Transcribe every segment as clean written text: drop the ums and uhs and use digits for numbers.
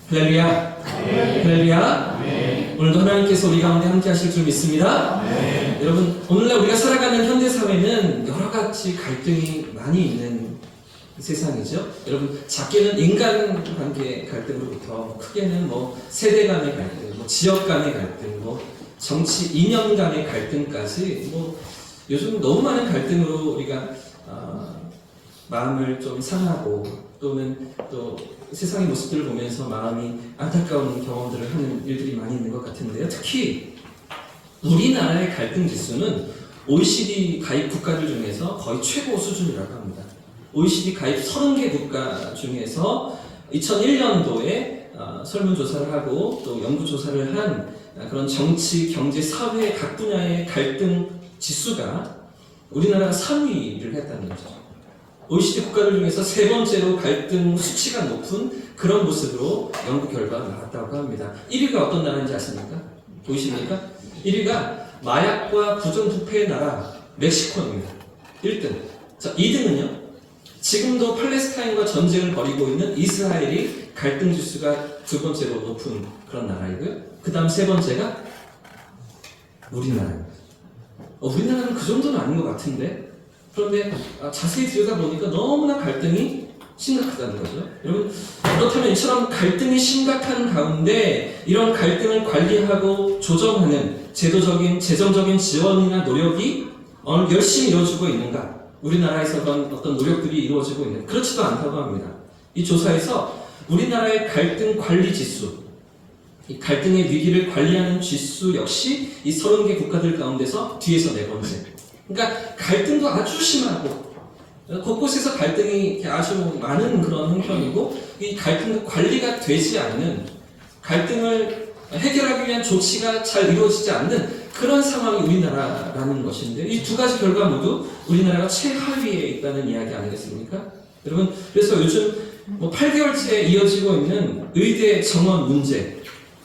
할렐루야. 할렐루야. 오늘도 하나님께서 우리 가운데 함께 하실 줄 믿습니다. 여러분, 오늘날 우리가 살아가는 현대사회는 여러 가지 갈등이 많이 있는 세상이죠. 여러분, 작게는 인간관계 갈등으로부터 크게는 세대 간의 갈등, 지역 간의 갈등, 정치 이념 간의 갈등까지 요즘 너무 많은 갈등으로 우리가 마음을 좀 상하고 또는 또 세상의 모습들을 보면서 마음이 안타까운 경험들을 하는 일들이 많이 있는 것 같은데요. 특히 우리나라의 갈등 지수는 OECD 가입 국가들 중에서 거의 최고 수준이라고 합니다. OECD 가입 30개 국가 중에서 2001년도에 설문조사를 하고 또 연구조사를 한 그런 정치, 경제, 사회 각 분야의 갈등 지수가 우리나라가 3위를 했다는 거죠. OECD 국가들 중에서 세 번째로 갈등 수치가 높은 그런 모습으로 연구 결과가 나왔다고 합니다. 1위가 어떤 나라인지 아십니까? 보이십니까? 1위가 마약과 부정부패의 나라 멕시코입니다. 1등. 자, 2등은요? 지금도 팔레스타인과 전쟁을 벌이고 있는 이스라엘이 갈등 지수가 두 번째로 높은 그런 나라이고요. 그 다음 세 번째가 우리나라입니다. 우리나라는 그 정도는 아닌 것 같은데 그런데 자세히 들여다보니까 너무나 갈등이 심각하다는 거죠. 여러분, 그렇다면 이처럼 갈등이 심각한 가운데 이런 갈등을 관리하고 조정하는 제도적인, 재정적인 지원이나 노력이 열심히 이루어지고 있는가? 우리나라에서 그런 어떤 노력들이 이루어지고 있는 그렇지도 않다고 합니다. 이 조사에서 우리나라의 갈등 관리 지수, 이 갈등의 위기를 관리하는 지수 역시 이 30개 국가들 가운데서 뒤에서 네 번째. 그러니까 갈등도 아주 심하고 곳곳에서 갈등이 아주 많은 그런 형편이고 이 갈등도 관리가 되지 않는, 갈등을 해결하기 위한 조치가 잘 이루어지지 않는 그런 상황이 우리나라라는 것인데 이 두 가지 결과 모두 우리나라가 최하위에 있다는 이야기 아니겠습니까? 여러분, 그래서 요즘 8개월째 이어지고 있는 의대 정원 문제,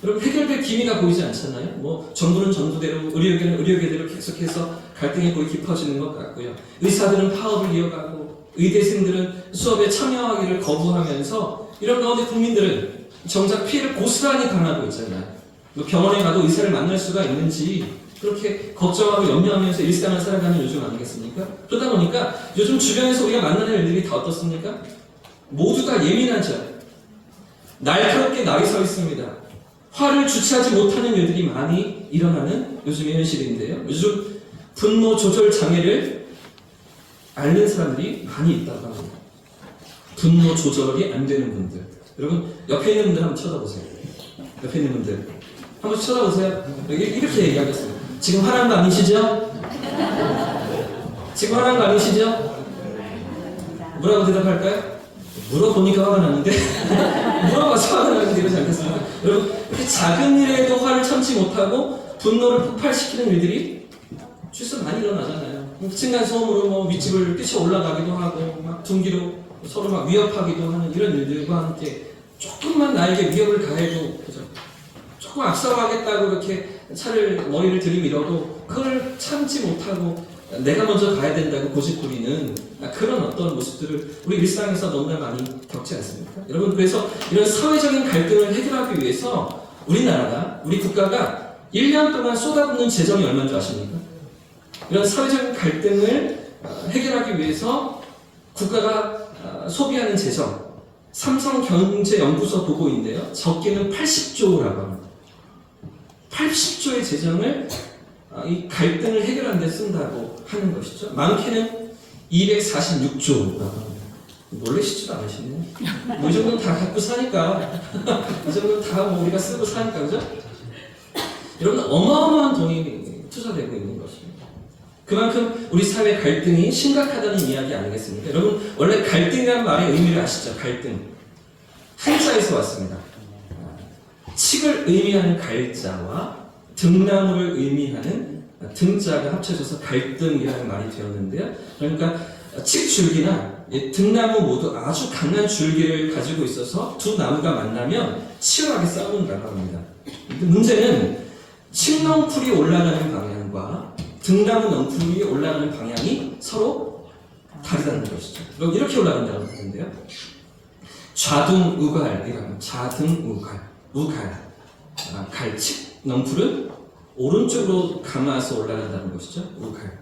여러분 해결될 기미가 보이지 않잖아요. 정부는 정부대로, 의료계는 의료계대로 계속해서 갈등이 거의 깊어지는 것 같고요. 의사들은 파업을 이어가고 의대생들은 수업에 참여하기를 거부하면서 이런 가운데 국민들은 정작 피해를 고스란히 당하고 있잖아요. 병원에 가도 의사를 만날 수가 있는지 그렇게 걱정하고 염려하면서 일상을 살아가는 요즘 아니겠습니까? 그러다 보니까 요즘 주변에서 우리가 만나는 일들이 다 어떻습니까? 모두 다 예민하죠. 날카롭게 날이 서 있습니다. 화를 주체하지 못하는 일들이 많이 일어나는 요즘의 현실인데요. 요즘 분노 조절 장애를 앓는 사람들이 많이 있다고 합니다. 분노 조절이 안 되는 분들. 여러분, 옆에 있는 분들 한번 쳐다보세요. 옆에 있는 분들 한번 쳐다보세요. 이렇게 얘기하겠습니다. 지금 화난 거 아니시죠? 지금 화난 거 아니시죠? 뭐라고 대답할까요? 물어보니까 화가 나는데 물어봐서 화가 나는데 이러지 않겠습니까? 여러분, 이렇게 작은 일에도 화를 참지 못하고 분노를 폭발시키는 일들이 실수 많이 일어나잖아요. 층간소음으로 윗집을 뛰쳐 올라가기도 하고 막 둥기로 서로 막 위협하기도 하는 이런 일들과 함께 조금만 나에게 위협을 가해도 그죠? 조금 앞서가겠다고 이렇게 머리를 들이밀어도 그걸 참지 못하고 내가 먼저 가야 된다고 고집부리는 그런 어떤 모습들을 우리 일상에서 너무나 많이 겪지 않습니까? 여러분, 그래서 이런 사회적인 갈등을 해결하기 위해서 우리나라가, 우리 국가가 1년 동안 쏟아붓는 재정이 얼마인 줄 아십니까? 이런 사회적인 갈등을 해결하기 위해서 국가가 소비하는 재정, 삼성경제연구소 보고인데요. 적게는 80조라고 합니다. 80조의 재정을 이 갈등을 해결하는 데 쓴다고 하는 것이죠. 많게는 246조라고 합니다. 놀라시지도 않으시네요. 이 정도는 다 갖고 사니까 이 정도는 다 우리가 쓰고 사니까, 그죠? 여러분, 어마어마한 돈이 투자되고 있는 것입니다. 그만큼 우리 사회 갈등이 심각하다는 이야기 아니겠습니까? 여러분, 원래 갈등이라는 말의 의미를 아시죠? 갈등. 한자에서 왔습니다. 칡을 의미하는 갈자와 등나무를 의미하는 등자가 합쳐져서 갈등이라는 말이 되었는데요. 그러니까 칡줄기나 등나무 모두 아주 강한 줄기를 가지고 있어서 두 나무가 만나면 치열하게 싸운다고 합니다. 문제는 칡넝쿨이 올라가는 방향과 등나무 넝쿨이 올라가는 방향이 서로 다르다는 것이죠. 그럼 이렇게 올라간다고 하는데요. 좌등우갈이라는 우갈. 갈칙 넝풀은 오른쪽으로 감아서 올라간다는 것이죠. 우갈.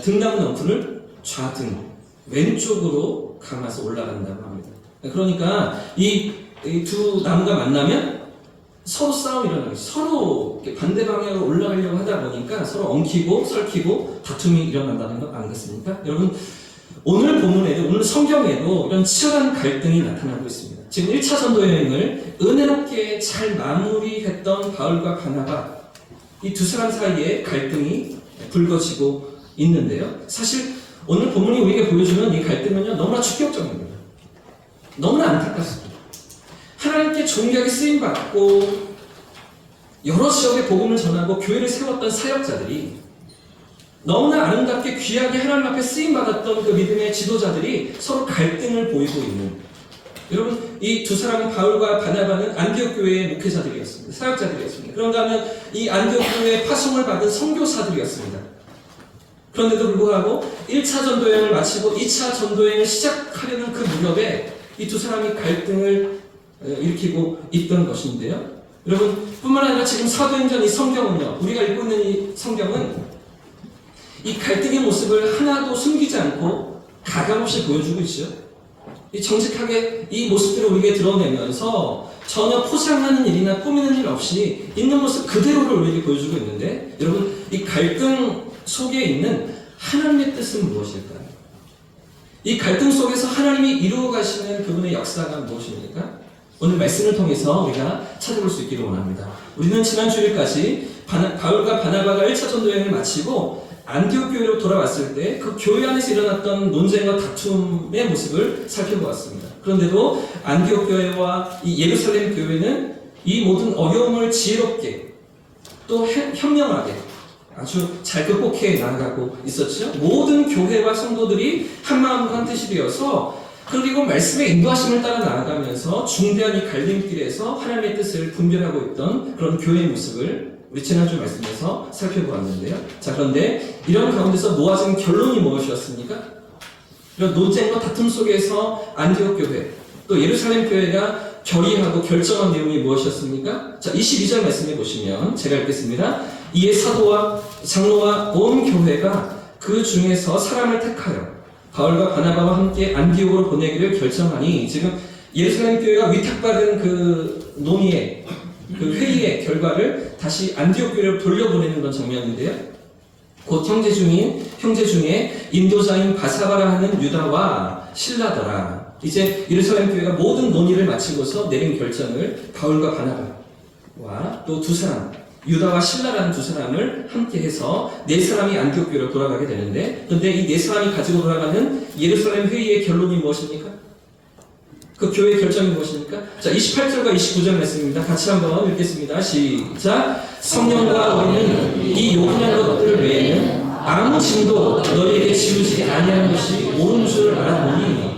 등나무 넝풀을 좌등 왼쪽으로 감아서 올라간다고 합니다. 그러니까 이 두 나무가 만나면 서로 싸움이 일어나는 거죠. 서로 반대 방향으로 올라가려고 하다 보니까 서로 엉키고 썰키고 다툼이 일어난다는 거 아니겠습니까? 여러분, 오늘 본문에도, 오늘 성경에도 이런 치열한 갈등이 나타나고 있습니다. 지금 1차 전도 여행을 은혜롭게 잘 마무리했던 바울과 바나바, 이 두 사람 사이에 갈등이 불거지고 있는데요. 사실 오늘 본문이 우리에게 보여주는 이 갈등은요, 너무나 충격적입니다. 너무나 안타깝습니다. 하나님께 존귀하게 쓰임받고 여러 지역에 복음을 전하고 교회를 세웠던 사역자들이, 너무나 아름답게 귀하게 하나님 앞에 쓰임받았던 그 믿음의 지도자들이 서로 갈등을 보이고 있는, 여러분, 이 두 사람은, 바울과 바나바는 안디옥 교회의 목회자들이었습니다. 사역자들이었습니다. 그런가 하면 이 안디옥 교회의 파송을 받은 선교사들이었습니다. 그런데도 불구하고 1차 전도여행을 마치고 2차 전도여행을 시작하려는 그 무렵에 이 두 사람이 갈등을 일으키고 있던 것인데요. 여러분, 뿐만 아니라 지금 사도행전 이 성경은요, 우리가 읽고 있는 이 성경은 이 갈등의 모습을 하나도 숨기지 않고 가감없이 보여주고 있죠. 이 정직하게 이 모습들을 우리에게 드러내면서 전혀 포장하는 일이나 꾸미는 일 없이 있는 모습 그대로를 우리에게 보여주고 있는데, 여러분, 이 갈등 속에 있는 하나님의 뜻은 무엇일까요? 이 갈등 속에서 하나님이 이루어 가시는 그분의 역사가 무엇입니까? 오늘 말씀을 통해서 우리가 찾아볼 수 있기를 원합니다. 우리는 지난 주일까지 바울과 바나바가 1차 전도여행을 마치고 안디옥 교회로 돌아왔을 때 그 교회 안에서 일어났던 논쟁과 다툼의 모습을 살펴보았습니다. 그런데도 안디옥 교회와 이 예루살렘 교회는 이 모든 어려움을 지혜롭게 또 현명하게 아주 잘 극복해 나아가고 있었죠. 모든 교회와 성도들이 한마음과 한뜻이 되어서, 그리고 말씀의 인도하심을 따라 나아가면서 중대한 이 갈림길에서 하나님의 뜻을 분별하고 있던 그런 교회의 모습을 우리 지난주 말씀에서 살펴보았는데요. 자, 그런데 이런 가운데서 모아진 결론이 무엇이었습니까? 이런 논쟁과 다툼 속에서 안디옥 교회, 또 예루살렘 교회가 결의하고 결정한 내용이 무엇이었습니까? 자, 22절 말씀해 보시면 제가 읽겠습니다. 이에 사도와 장로와 온 교회가 그 중에서 사람을 택하여 바울과 바나바와 함께 안디옥으로 보내기를 결정하니, 지금 예루살렘 교회가 위탁받은 그 논의의 그 회의의 결과를 다시 안디옥 교회로 돌려보내는 그런 장면인데요. 곧 형제 중에 인도자인 바사바라 하는 유다와 실라더라. 이제 예루살렘 교회가 모든 논의를 마치고서 내린 결정을 바울과 바나바와 또 두 사람, 유다와 실라라는 두 사람을 함께해서 네 사람이 안디옥 교회로 돌아가게 되는데, 그런데 이 네 사람이 가지고 돌아가는 예루살렘 회의의 결론이 무엇입니까? 그 교회의 결정이 무엇입니까? 자, 28절과 29절 말씀입니다. 같이 한번 읽겠습니다. 시작. 성령과 우리는 이 요구한 것들 외에는 아무 짐도 너희에게 지우지 아니하는 것이 옳은 줄 알았노니,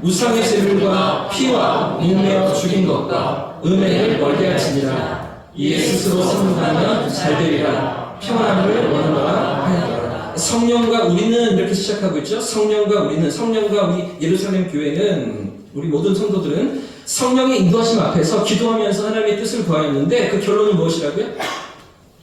우상의 제물과 피와 목매어 죽인 것과 음행을 멀게 할지니라. 이에 스스로 섬는다면 잘되리라. 평안을 원하노라 하였더라. 성령과 우리는, 이렇게 시작하고 있죠. 성령과 우리는, 성령과 우리 예루살렘 교회는, 우리 모든 성도들은 성령의 인도하심 앞에서 기도하면서 하나님의 뜻을 구하였는데, 그 결론은 무엇이라고요?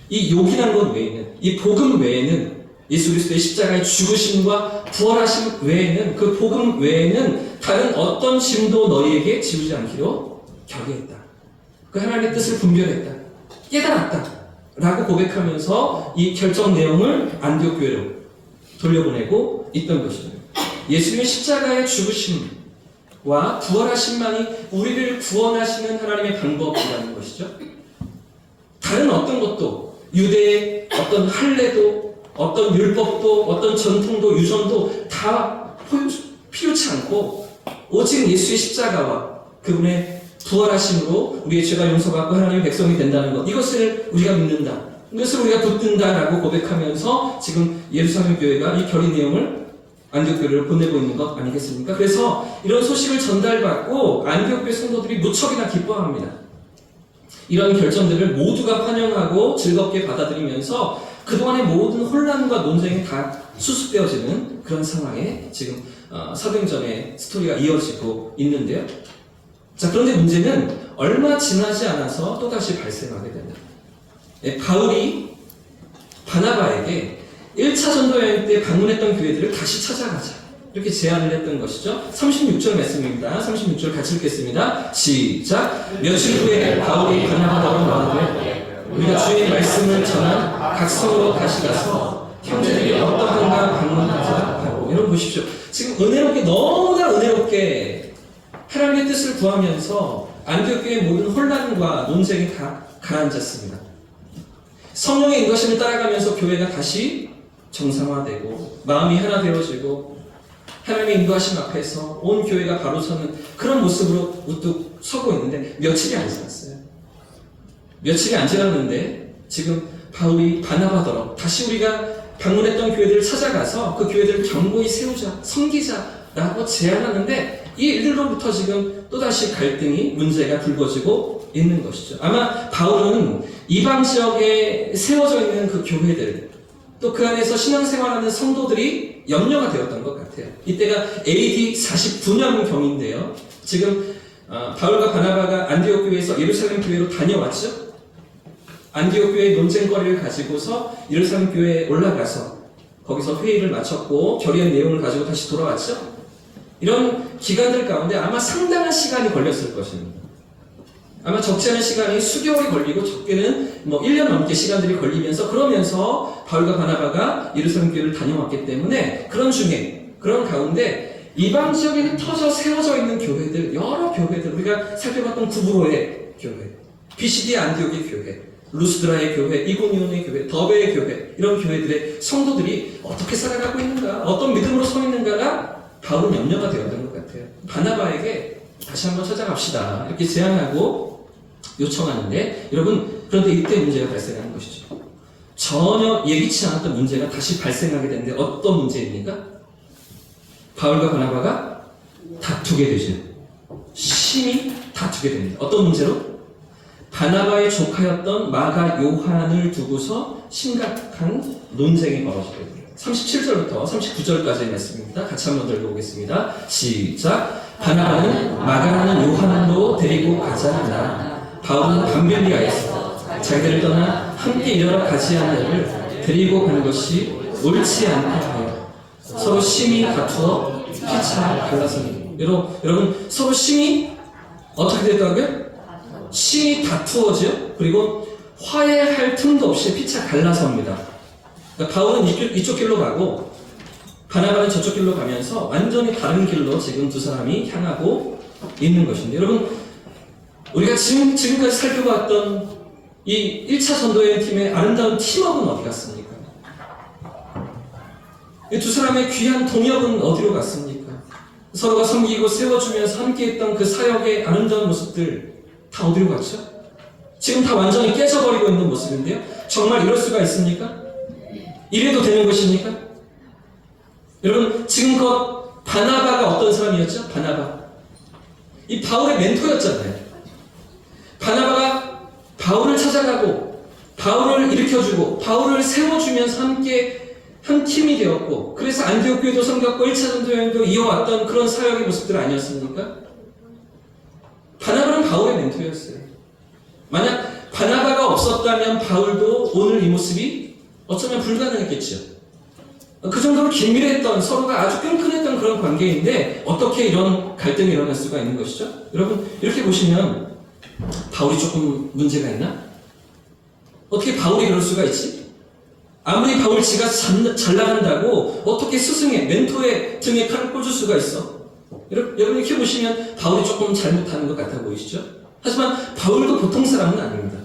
이 요긴한 것 외에는, 이 복음 외에는, 예수 그리스도의 십자가의 죽으심과 부활하심 외에는, 그 복음 외에는 다른 어떤 짐도 너희에게 지우지 않기로 결의했다. 그 하나님의 뜻을 분별했다. 깨달았다. 라고 고백하면서 이 결정 내용을 안디옥 교회로 돌려보내고 있던 것입니다. 예수님의 십자가의 죽으심과 부활하심만이 우리를 구원하시는 하나님의 방법이라는 것이죠. 다른 어떤 것도, 유대의 어떤 할례도, 어떤 율법도, 어떤 전통도, 유전도 다 필요치 않고, 오직 예수의 십자가와 그분의 부활하심으로 우리의 죄가 용서받고 하나님의 백성이 된다는 것, 이것을 우리가 믿는다, 이것을 우리가 붙든다라고 고백하면서 지금 예루살렘 교회가 이 결의 내용을 안디옥 교회를 보내고 있는 것 아니겠습니까? 그래서 이런 소식을 전달받고 안디옥 교회 성도들이 무척이나 기뻐합니다. 이런 결정들을 모두가 환영하고 즐겁게 받아들이면서 그동안의 모든 혼란과 논쟁이 다 수습되어지는 그런 상황에 지금 사도행전의 스토리가 이어지고 있는데요. 자, 그런데 문제는 얼마 지나지 않아서 또다시 발생하게 된다. 바울이 바나바에게 1차 전도 여행 때 방문했던 교회들을 다시 찾아가자, 이렇게 제안을 했던 것이죠. 36절 말씀입니다. 36절 같이 읽겠습니다. 시작. 며칠 후에 바울이 바나바더러 말하되 우리가 주의 말씀을 전한 각 성으로 다시 가서 형제들이 어떠한가 방문하자 하고. 여러분 보십시오. 지금 은혜롭게, 너무나 은혜롭게 하나님의 뜻을 구하면서 안디옥 교회의 모든 혼란과 논쟁이 다 가라앉았습니다. 성령의 인도하심을 따라가면서 교회가 다시 정상화되고 마음이 하나 되어지고 하나님의 인도하심 앞에서 온 교회가 바로 서는 그런 모습으로 우뚝 서고 있는데 며칠이 안 지났어요. 며칠이 안 지났는데 지금 바울이 바나바더러 다시 우리가 방문했던 교회들을 찾아가서 그 교회들을 견고히 세우자, 섬기자라고 제안하는데 이 일들로부터 지금 또다시 갈등이, 문제가 불거지고 있는 것이죠. 아마 바울은 이방 지역에 세워져 있는 그 교회들, 또 그 안에서 신앙생활하는 성도들이 염려가 되었던 것 같아요. 이때가 AD 49년경인데요. 지금 바울과 바나바가 안디옥 교회에서 예루살렘 교회로 다녀왔죠. 안디옥 교회의 논쟁거리를 가지고서 예루살렘 교회에 올라가서 거기서 회의를 마쳤고 결의한 내용을 가지고 다시 돌아왔죠. 이런 기간들 가운데 아마 상당한 시간이 걸렸을 것입니다. 아마 적지 않은 시간이 수개월이 걸리고 적게는 1년 넘게 시간들이 걸리면서 그러면서 바울과 바나바가 예루살렘 교회를 다녀왔기 때문에 그런 가운데 이방 지역에 흩어져 세워져 있는 교회들, 여러 교회들, 우리가 살펴봤던 구브로의 교회, 비시디 안디옥의 교회, 루스드라의 교회, 이고니온의 교회, 더베의 교회, 이런 교회들의 성도들이 어떻게 살아가고 있는가, 어떤 믿음으로 서 있는가가 바울은 염려가 되었던 것 같아요. 바나바에게 다시 한번 찾아갑시다, 이렇게 제안하고 요청하는데, 여러분, 그런데 이때 문제가 발생하는 것이죠. 전혀 예기치 않았던 문제가 다시 발생하게 되는데 어떤 문제입니까? 바울과 바나바가 다투게 되죠. 심히 다투게 됩니다. 어떤 문제로? 바나바의 조카였던 마가 요한을 두고서 심각한 논쟁이 벌어지게 됩니다. 37절부터 39절까지의 말씀입니다. 같이 한번 읽어보겠습니다. 시작. 바나바는 마가라는 요한도 데리고 가자 하나 바울은 밤빌리아에서 자기들을 떠나 함께 일하러 가지 않은 자를 데리고 가는 것이 옳지 않다 하여 서로 심히 다투어 피차 갈라서니. 여러분, 서로 심히 어떻게 됐다고요? 심히 다투어지요. 그리고 화해할 틈도 없이 피차 갈라섭니다. 그러니까 바울은 이쪽 길로 가고 바나바는 저쪽 길로 가면서 완전히 다른 길로 지금 두 사람이 향하고 있는 것인데, 여러분, 우리가 지금까지 살펴봤던 이 1차 전도여행 팀의 아름다운 팀워크는 어디 갔습니까? 이 두 사람의 귀한 동역은 어디로 갔습니까? 서로가 섬기고 세워주면서 함께했던 그 사역의 아름다운 모습들 다 어디로 갔죠? 지금 다 완전히 깨져버리고 있는 모습인데요. 정말 이럴 수가 있습니까? 이래도 되는 것입니까? 여러분, 지금껏 바나바가 어떤 사람이었죠? 바나바. 이 바울의 멘토였잖아요. 바나바가 바울을 찾아가고 바울을 일으켜주고 바울을 세워주면서 함께 한 팀이 되었고, 그래서 안디옥 교회도 섬겼고 1차 전도 여행도 이어왔던 그런 사역의 모습들 아니었습니까? 바나바는 바울의 멘토였어요. 만약 바나바가 없었다면 바울도 오늘 이 모습이 어쩌면 불가능했겠죠. 그 정도로 긴밀했던, 서로가 아주 끈끈했던 그런 관계인데 어떻게 이런 갈등이 일어날 수가 있는 것이죠? 여러분, 이렇게 보시면 바울이 조금 문제가 있나? 어떻게 바울이 그럴 수가 있지? 아무리 바울 지가 잘 나간다고 어떻게 스승의, 멘토의 등에 칼을 꽂을 수가 있어? 여러분, 이렇게 보시면 바울이 조금 잘못하는 것 같아 보이시죠? 하지만 바울도 보통 사람은 아닙니다.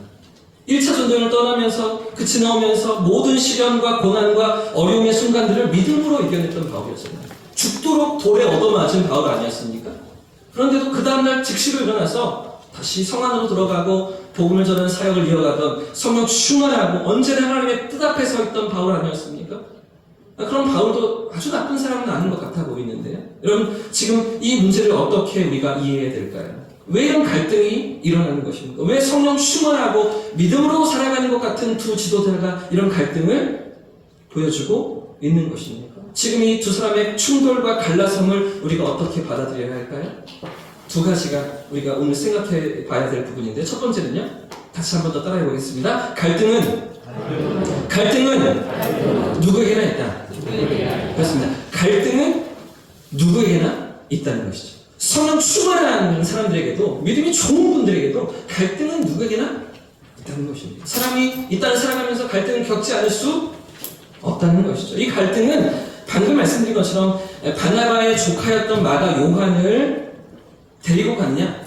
1차 전도여행을 떠나면서 그치 나오면서 모든 시련과 고난과 어려움의 순간들을 믿음으로 이겨냈던 바울이었잖아요. 죽도록 돌에 얻어맞은 바울 아니었습니까? 그런데도 그 다음날 즉시로 일어나서 다시 성 안으로 들어가고 복음을 전하는 사역을 이어가던, 성령 충만하고 언제나 하나님의 뜻 앞에 서 있던 바울 아니었습니까? 그럼 바울도 아주 나쁜 사람은 아닌 것 같아 보이는데요. 여러분, 지금 이 문제를 어떻게 우리가 이해해야 될까요? 왜 이런 갈등이 일어나는 것입니까? 왜 성령 충만하고 믿음으로 살아가는 것 같은 두 지도자가 이런 갈등을 보여주고 있는 것입니까? 지금 이 두 사람의 충돌과 갈라섬을 우리가 어떻게 받아들여야 할까요? 두 가지가 우리가 오늘 생각해 봐야 될 부분인데, 첫 번째는요, 다시 한 번 더 따라해 보겠습니다. 갈등은 누구에게나 있다. 그렇습니다. 갈등은 누구에게나 있다는 것이죠. 성령 충만한 사람들에게도, 믿음이 좋은 분들에게도 갈등은 누구에게나 있다는 것입니다. 사람이 이 땅을 살아가면서 갈등을 겪지 않을 수 없다는 것이죠. 이 갈등은 방금 말씀드린 것처럼 바나바의 조카였던 마가 요한을 데리고 갔냐,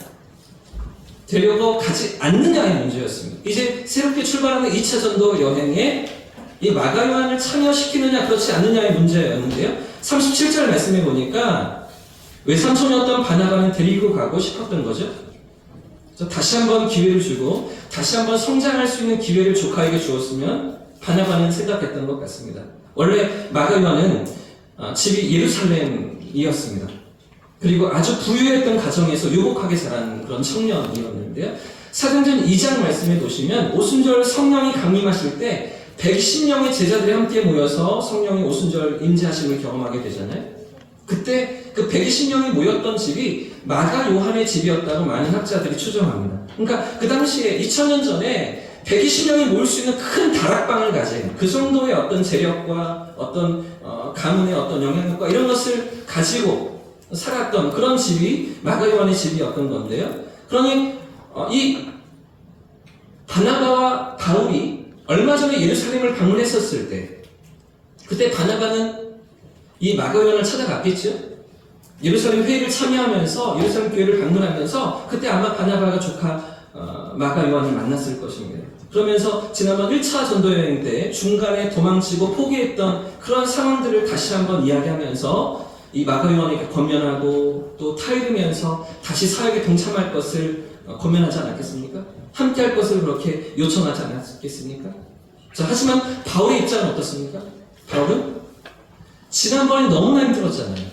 데리고 가지 않느냐의 문제였습니다. 이제 새롭게 출발하는 2차 전도 여행에 이 마가 요한을 참여시키느냐 그렇지 않느냐의 문제였는데요. 37절 말씀해 보니까 외삼촌이었던 바나바는 데리고 가고 싶었던 거죠. 다시 한번 기회를 주고 다시 한번 성장할 수 있는 기회를 조카에게 주었으면 바나바는 생각했던 것 같습니다. 원래 마가 요한은 집이 예루살렘이었습니다. 그리고 아주 부유했던 가정에서 유복하게 자란 그런 청년이었는데요. 사도행전 2장 말씀에 보시면 오순절 성령이 강림하실 때 110명의 제자들이 함께 모여서 성령의 오순절 임재하심을 경험하게 되잖아요. 그때 그 120명이 모였던 집이 마가 요한의 집이었다고 많은 학자들이 추정합니다. 그러니까 그 당시에 2000년 전에 120명이 모일 수 있는 큰 다락방을 가진 그 정도의 어떤 재력과 어떤 가문의 어떤 영향력과 이런 것을 가지고 살았던 그런 집이 마가 요한의 집이었던 건데요. 그러니 이 바나바와 바울이 얼마 전에 예루살렘을 방문했었을 때, 그때 바나바는 이 마가 요한을 찾아갔겠죠. 예루살렘 회의를 참여하면서 예루살렘 교회를 방문하면서 그때 아마 바나바가 조카 마가 요한을 만났을 것입니다. 그러면서 지난번 1차 전도여행 때 중간에 도망치고 포기했던 그런 상황들을 다시 한번 이야기하면서 이 마가 요한에게 권면하고 또 타이르면서 다시 사역에 동참할 것을 권면하지 않았겠습니까? 함께 할 것을 그렇게 요청하지 않았겠습니까? 자, 하지만 바울의 입장은 어떻습니까? 바울은 지난번에 너무나 힘들었잖아요.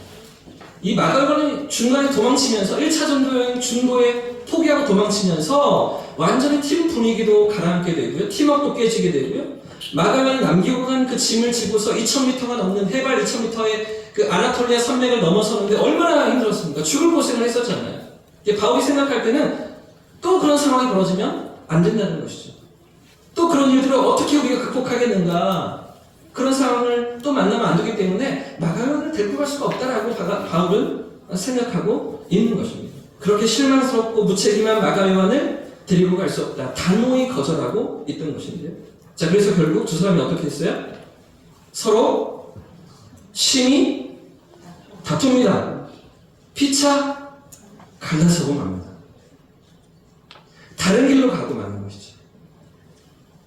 이 마가 요한이 중간에 도망치면서 1차 전도여행 중도에 포기하고 도망치면서 완전히 팀 분위기도 가라앉게 되고요. 팀워크도 깨지게 되고요. 마가 요한이 남기고 간 그 짐을 지고서 2000m가 넘는 해발 2000m의 그 아나톨리아 산맥을 넘어서는데 얼마나 힘들었습니까? 죽을 고생을 했었잖아요. 바울이 생각할 때는 또 그런 상황이 벌어지면 안 된다는 것이죠. 또 그런 일들을 어떻게 우리가 극복하겠는가, 그런 상황을 또 만나면 안 되기 때문에 마가 요한을 데리고 갈 수가 없다라고 바울은 생각하고 있는 것입니다. 그렇게 실망스럽고 무책임한 마가 요한을 데리고 갈 수 없다, 단호히 거절하고 있던 것인데요. 자, 그래서 결국 두 사람이 어떻게 했어요? 서로 심히 다툽니다. 피차 갈라서고 맙니다. 다른 길로 가고 마는 것이죠.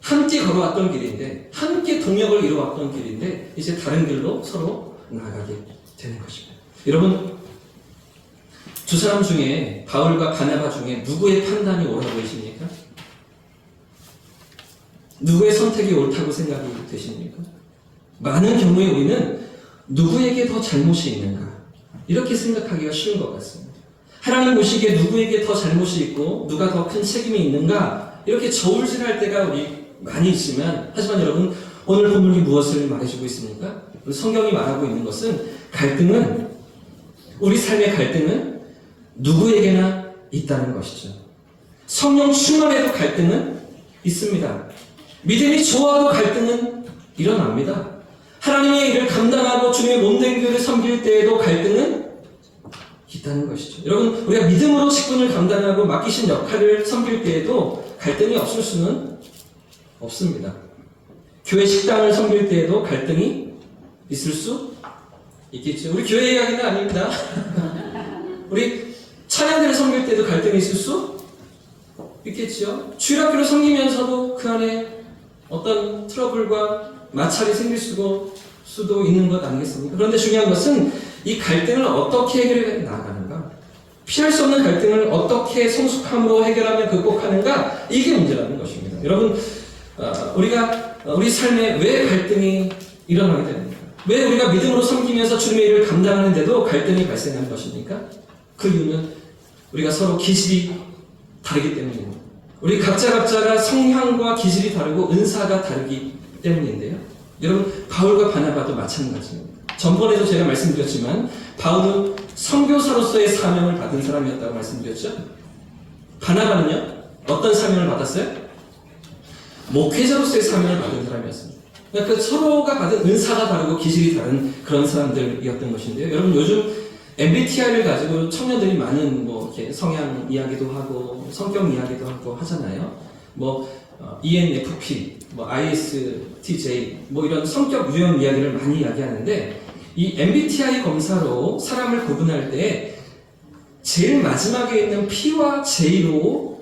함께 걸어왔던 길인데, 함께 동역을 이루어왔던 길인데 이제 다른 길로 서로 나아가게 되는 것입니다. 여러분, 두 사람 중에 바울과 바나바 중에 누구의 판단이 옳아 보이십니까? 누구의 선택이 옳다고 생각이 되십니까? 많은 경우에 우리는 누구에게 더 잘못이 있는가, 이렇게 생각하기가 쉬운 것 같습니다. 하나님 보시기에 누구에게 더 잘못이 있고 누가 더 큰 책임이 있는가, 이렇게 저울질할 때가 우리 많이 있지만, 하지만 여러분, 오늘 본문이 무엇을 말해주고 있습니까? 성경이 말하고 있는 것은 갈등은, 우리 삶의 갈등은 누구에게나 있다는 것이죠. 성령 충만해도 갈등은 있습니다. 믿음이 좋아도 갈등은 일어납니다. 하나님의 일을 감당하고 주님의 몸된 교회를 섬길 때에도 갈등은 있다는 것이죠. 여러분, 우리가 믿음으로 직분을 감당하고 맡기신 역할을 섬길 때에도 갈등이 없을 수는 없습니다. 교회 식당을 섬길 때에도 갈등이 있을 수 있겠죠. 우리 교회 이야기는 아닙니다. 우리 찬양대를 섬길 때도 갈등이 있을 수 있겠죠. 주일학교를 섬기면서도 그 안에 어떤 트러블과 마찰이 생길 수도 있는 것 아니겠습니까? 그런데 중요한 것은 이 갈등을 어떻게 해결해 나가는가, 피할 수 없는 갈등을 어떻게 성숙함으로 해결하며 극복하는가, 이게 문제라는 것입니다. 여러분, 우리 삶에 왜 갈등이 일어나게 됩니까? 왜 우리가 믿음으로 섬기면서 주님의 일을 감당하는데도 갈등이 발생하는 것입니까? 그 이유는 우리가 서로 기질이 다르기 때문입니다. 우리 각자가 성향과 기질이 다르고 은사가 다르기 때문인데요. 여러분, 바울과 바나바도 마찬가지입니다. 전번에도 제가 말씀드렸지만 바울은 선교사로서의 사명을 받은 사람이었다고 말씀드렸죠. 바나바는요? 어떤 사명을 받았어요? 목회자로서의 사명을 받은 사람이었습니다. 그러니까 서로가 받은 은사가 다르고 기질이 다른 그런 사람들이었던 것인데요. 여러분 요즘 MBTI를 가지고 청년들이 많은 이렇게 성향 이야기도 하고 성격 이야기도 하고 하잖아요. ENFP, ISTJ 이런 성격 유형 이야기를 많이 이야기하는데 이 MBTI 검사로 사람을 구분할 때 제일 마지막에 있는 P와 J로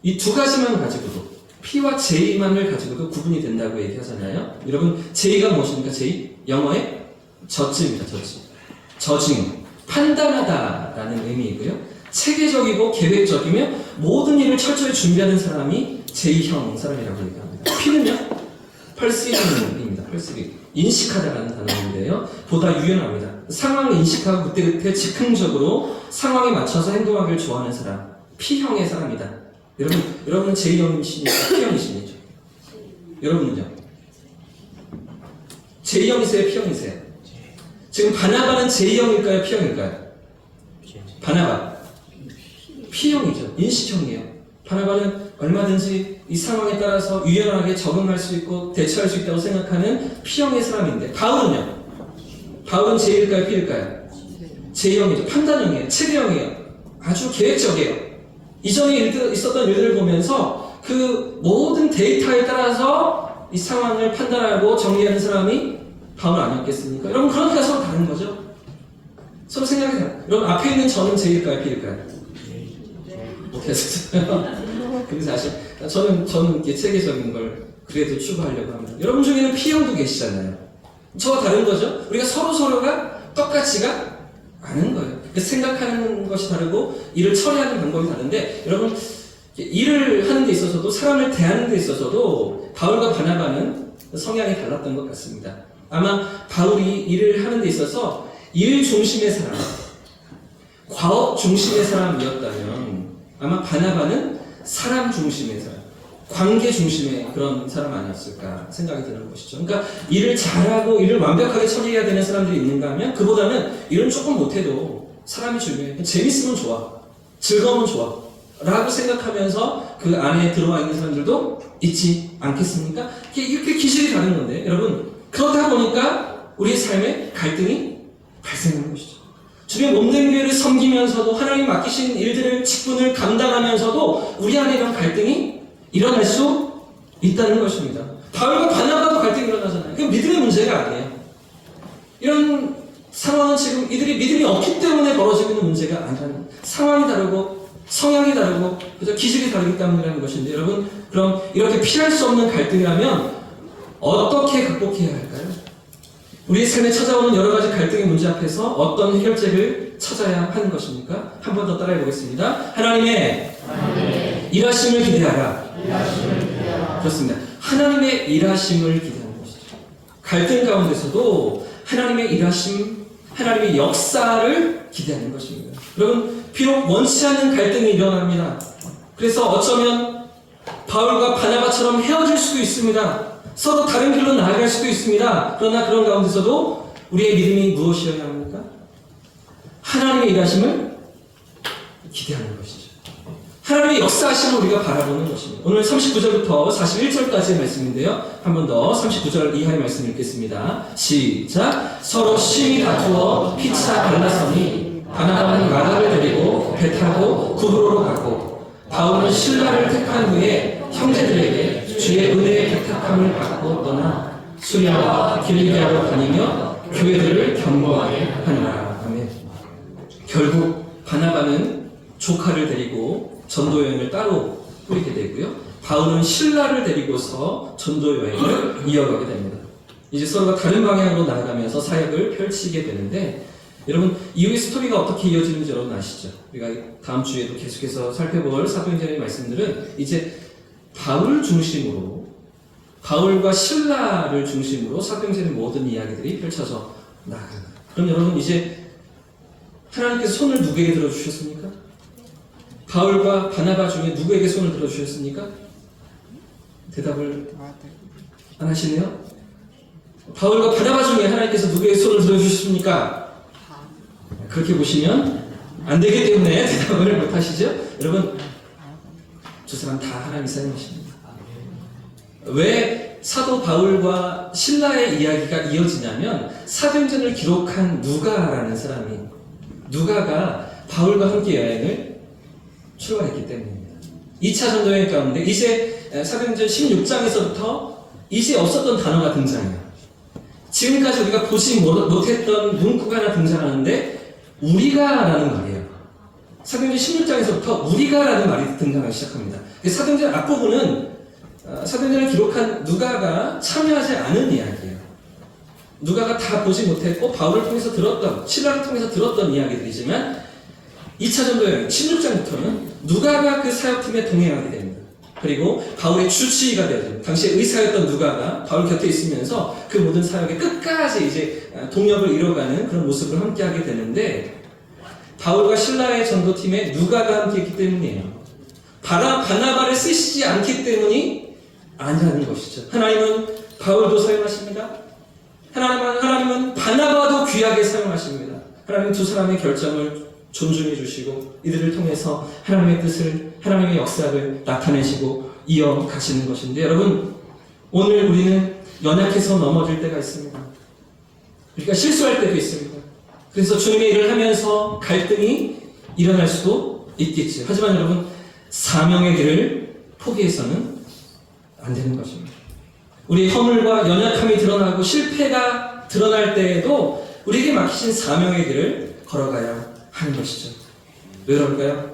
이 두 가지만 가지고도 P와 J만을 가지고도 구분이 된다고 얘기하잖아요. 여러분 J가 무엇입니까? J? 영어의 저지입니다. 저징. 판단하다라는 의미이고요. 체계적이고 계획적이며 모든 일을 철저히 준비하는 사람이 J형 사람이라고 얘기합니다. P는요? perceive입니다. perceive. 인식하다라는 단어인데요. 보다 유연합니다. 상황을 인식하고 그때그때 즉흥적으로 상황에 맞춰서 행동하기를 좋아하는 사람. P형의 사람이다. 여러분은 J형이십니까? P형이십니까? 여러분은요? J형이세요? P형이세요? 지금 바나바는 J형일까요? P형일까요? 바나바 P형이죠. 인식형이에요. 바나바는 얼마든지 이 상황에 따라서 유연하게 적응할 수 있고 대처할 수 있다고 생각하는 P형의 사람인데 바울은요? 바울은 J일까요? P일까요? J형이죠. 판단형이에요. 체계형이에요. 아주 계획적이에요. 이전에 있었던 일들을 보면서 그 모든 데이터에 따라서 이 상황을 판단하고 정리하는 사람이 바울 아니었겠습니까? 여러분 그러니까 서로 다른 거죠. 서로 생각이 다른. 여러분 앞에 있는 저는 J일까요? P일까요? 못했어요. 근데 사실 저는 이렇게 체계적인 걸 그래도 추구하려고 합니다. 여러분 중에는 P형도 계시잖아요. 저와 다른 거죠. 우리가 서로가 똑같지가 않은 거예요. 생각하는 것이 다르고 일을 처리하는 방법이 다른데 여러분 일을 하는 데 있어서도 사람을 대하는 데 있어서도 바울과 바나바는 성향이 달랐던 것 같습니다. 아마 바울이 일을 하는 데 있어서 일 중심의 사람, 과업 중심의 사람이었다면 아마 바나바는 사람 중심의 사람, 관계 중심의 그런 사람 아니었을까 생각이 드는 것이죠. 그러니까 일을 잘하고 일을 완벽하게 처리해야 되는 사람들이 있는가 하면 그보다는 일은 조금 못해도 사람이 중요해. 재밌으면 좋아. 즐거우면 좋아. 라고 생각하면서 그 안에 들어와 있는 사람들도 있지 않겠습니까? 이렇게 기질이 다른 건데 여러분 그러다 보니까 우리의 삶에 갈등이 발생하는 것이죠. 주님의 몸된 교회를 섬기면서도 하나님 맡기신 일들을 직분을 감당하면서도 우리 안에 이런 갈등이 일어날 수 있다는 것입니다. 바울과 바나바도 갈등이 일어나잖아요. 그게 믿음의 문제가 아니에요. 이런 상황은 지금 이들이 믿음이 없기 때문에 벌어지고 있는 문제가 아니라는 상황이 다르고 성향이 다르고 그저 기질이 다르기 때문이라는 것인데 여러분 그럼 이렇게 피할 수 없는 갈등이라면 어떻게 극복해야 할까요? 우리의 삶에 찾아오는 여러 가지 갈등의 문제 앞에서 어떤 해결책을 찾아야 하는 것입니까? 한 번 더 따라해 보겠습니다. 하나님의 일하심을 기대하라. 그렇습니다. 하나님의 일하심을 기대하는 것이죠. 갈등 가운데서도 하나님의 일하심, 하나님의 역사를 기대하는 것입니다. 여러분, 비록 원치 않는 갈등이 일어납니다. 그래서 어쩌면 바울과 바나바처럼 헤어질 수도 있습니다. 서로 다른 길로 나아갈 수도 있습니다. 그러나 그런 가운데서도 우리의 믿음이 무엇이어야 합니까? 하나님의 일하심을 기대하는 것이죠. 하나님의 역사하심을 우리가 바라보는 것입니다. 오늘 39절부터 41절까지의 말씀인데요. 한 번 더 39절 이하의 말씀 읽겠습니다. 시작! 서로 심히 다투어 피차 갈라서니 바나바는 마가를 데리고 배 타고 구브로로 가고 바울은 신라를 택한 후에 형제들에게 주의 은혜의 택함을 받고 떠나 수리아와 길리기아로 다니며 교회들을 경고하게 하니라. 아멘. 결국 바나바는 조카를 데리고 전도 여행을 따로 꾸리게 되고요. 바울은 신라를 데리고서 전도 여행을 이어가게 됩니다. 이제 서로가 다른 방향으로 나아가면서 사역을 펼치게 되는데 여러분 이후의 스토리가 어떻게 이어지는지 여러분 아시죠? 우리가 다음 주에도 계속해서 살펴볼 사도행전의 말씀들은 이제 바울 중심으로 바울과 신라를 중심으로 사도행전의 모든 이야기들이 펼쳐져 나아가는 거예요. 그럼 여러분 이제 하나님께서 손을 누구에게 들어주셨습니까? 바울과 바나바 중에 누구에게 손을 들어주셨습니까? 대답을 안 하시네요? 바울과 바나바 중에 하나님께서 누구의 손을 들어주셨습니까? 그렇게 보시면 안 되기 때문에 대답을 못 하시죠? 여러분, 두 사람 다 하나님이 사용하십니다. 왜 사도 바울과 실라의 이야기가 이어지냐면 사도행전을 기록한 누가라는 사람이, 누가가 바울과 함께 여행을 출발했기 때문입니다. 2차 전도여행 가운데 이제 사도행전 16장에서부터 이제 없었던 단어가 등장해요. 지금까지 우리가 보지 못했던 문구가 하나 등장하는데 우리가라는 말이에요. 사도행전 16장에서부터 우리가라는 말이 등장하기 시작합니다. 사도행전 앞부분은 사도행전을 기록한 누가가 참여하지 않은 이야기예요. 누가가 다 보지 못했고 바울을 통해서 들었던, 실라를 통해서 들었던 이야기들이지만 2차 전도여행 16장부터는 누가가 그 사역팀에 동행하게 됩니다. 그리고 바울의 주치의가 되죠. 당시에 의사였던 누가가 바울 곁에 있으면서 그 모든 사역에 끝까지 이제 동역을 이뤄가는 그런 모습을 함께하게 되는데, 바울과 실라의 전도팀에 누가가 함께했기 때문이에요. 바나바를 쓰시지 않기 때문이 아니라는 것이죠. 하나님은 바울도 사용하십니다. 하나님은 바나바도 귀하게 사용하십니다. 하나님은 두 사람의 결정을 존중해 주시고 이들을 통해서 하나님의 뜻을, 하나님의 역사를 나타내시고 이어가시는 것인데, 여러분, 오늘 우리는 연약해서 넘어질 때가 있습니다. 우리가 실수할 때도 있습니다. 그래서 주님의 일을 하면서 갈등이 일어날 수도 있겠죠. 하지만 여러분, 사명의 길을 포기해서는 안 되는 것입니다. 우리의 허물과 연약함이 드러나고 실패가 드러날 때에도 우리에게 맡기신 사명의 길을 걸어가야 하는 것이죠. 왜 그럴까요?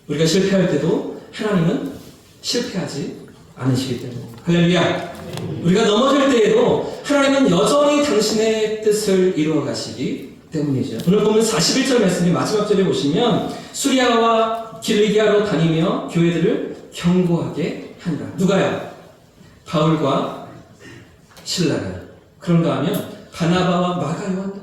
우리가 실패할 때도 하나님은 실패하지 않으시기 때문에. 할렐루야! 우리가 넘어질 때에도 하나님은 여전히 당신의 뜻을 이루어 가시기 때문이죠. 오늘 보면 41절 말씀이 마지막 절에 보시면 수리아와 길리기아로 다니며 교회들을 경고하게 한다. 누가요? 바울과 실라가요. 그런가 하면 바나바와 마가 요한도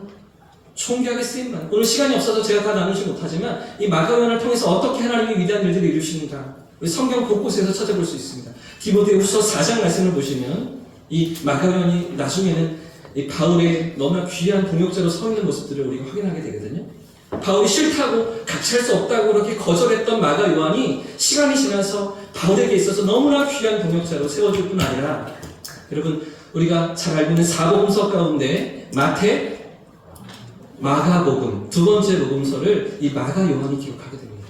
총기하게 쓰임만. 오늘 시간이 없어서 제가 다 나누지 못하지만 이 마가 요한을 통해서 어떻게 하나님이 위대한 일들을 이루시는가 우리 성경 곳곳에서 찾아볼 수 있습니다. 디모데후서 4장 말씀을 보시면 이 마가 요한이 나중에는 이 바울의 너무나 귀한 동역자로 서 있는 모습들을 우리가 확인하게 되거든요. 바울이 싫다고 같이 할 수 없다고 그렇게 거절했던 마가 요한이 시간이 지나서 바울에게 있어서 너무나 귀한 동역자로 세워질 뿐 아니라, 여러분, 우리가 잘 알고 있는 사복음서 가운데 마태, 마가복음, 두 번째 복음서를 이 마가 요한이 기록하게 됩니다.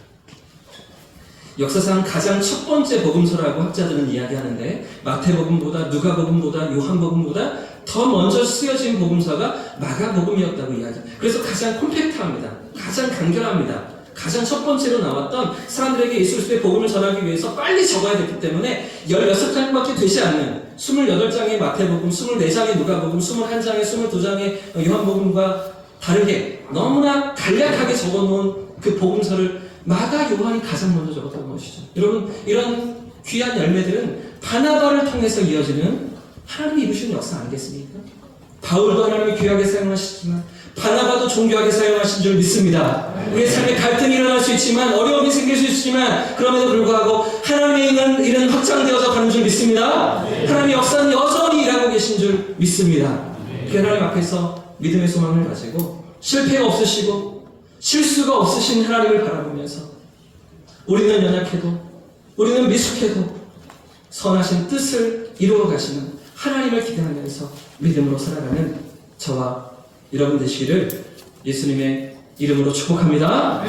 역사상 가장 첫 번째 복음서라고 학자들은 이야기하는데, 마태복음보다, 누가복음보다, 요한복음보다 더 먼저 쓰여진 복음서가 마가복음이었다고 이야기합니다. 그래서 가장 콤팩트합니다. 가장 간결합니다. 가장 첫 번째로 나왔던, 사람들에게 예수 그리스도의 복음을 전하기 위해서 빨리 적어야 됐기 때문에 16장밖에 되지 않는 28장의 마태복음, 24장의 누가복음, 21장의, 22장의 요한복음과 다르게 너무나 간략하게 적어놓은 그 복음서를 마가 요한이 가장 먼저 적었던 것이죠. 여러분, 이런 귀한 열매들은 바나바를 통해서 이어지는 하나님이 이루시는 역사 아니겠습니까? 바울도 하나님이 귀하게 사용하시지만 바나바도 존귀하게 사용하신 줄 믿습니다. 우리의 삶에 갈등이 일어날 수 있지만, 어려움이 생길 수 있지만, 그럼에도 불구하고 하나님의 일은 확장되어져 가는 줄 믿습니다. 하나님의 역사는 여전히 일하고 계신 줄 믿습니다. 그 하나님 앞에서 믿음의 소망을 가지고 실패가 없으시고 실수가 없으신 하나님을 바라보면서 우리는 연약해도, 우리는 미숙해도 선하신 뜻을 이루어 가시는 하나님을 기대하면서 믿음으로 살아가는 저와 여러분 되시기를 예수님의 이름으로 축복합니다.